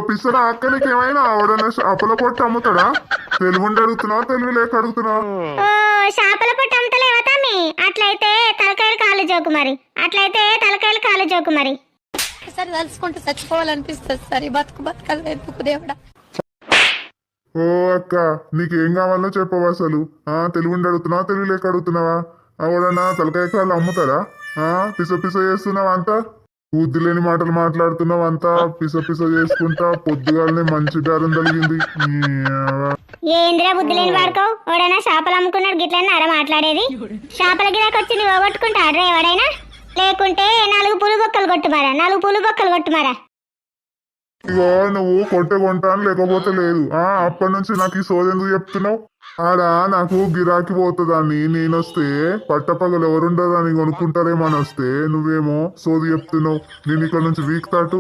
పిసర అక్క నీకేమైనా ఆవిడనే చేపల పొట్టు అమ్ముతాడా? తెలివి అడుగుతున్నావా తెలివి లేక అడుగుతున్నావా? ఓ చేపల పొట్టు అమ్ముతలేవా తమ్మి? అట్లయితే తలకాయలు కాలు జోకు మరి, అట్లయితే తలకాయలు కాలు జోకు మరి. సరే తలుచుకుంటూ చచ్చిపోవాలనిపిస్తుంది సరే బతుకు బతకాలి ఎందుకు దేవుడా. ఓ అక్క నీకేం కావాలో చెప్పవు అసలు. తెలివి అడుగుతున్నావా తెలివి లేక అడుగుతున్నావా? ఆవిడన్నా తలకాయ కాళ్ళు అమ్ముతాడా? పిస పిస చేస్తున్నావా అంతా? బుద్ధి లేని మాటలు మాట్లాడుతున్నావు అంతా. పిస పిస చేసుకుంటా పొద్దుగాలనే మంచి దారం తగిలింది. ఏందిరా బుద్ధి లేని వాడుకో? ఎవడైనా చేపలు అమ్ముకున్నాడు గిట్లన్నా అర మాట్లాడేది? చేపల గిరాకి వచ్చి నువ్వు పోగొట్టుకుంటాడ్రా ఎవడైనా? లేకుంటే 4 పులు బొక్కలు కొట్టుమారా, 4 పులు బొక్కలు కొట్టుమారా. ఇగో నువ్వు కొంటాను లేకపోతే లేదు. అప్పటి నుంచి నాకు ఈ సోది ఎందుకు చెప్తున్నావు? ఆడా నాకు గిరాకీ పోతుందని నేనొస్తే పట్టపగలు ఎవరుండదని కొనుక్కుంటారేమో అని వస్తే నువ్వేమో సోది చెప్తున్నావు. నేను ఇక్కడ నుంచి వీక్ తాటు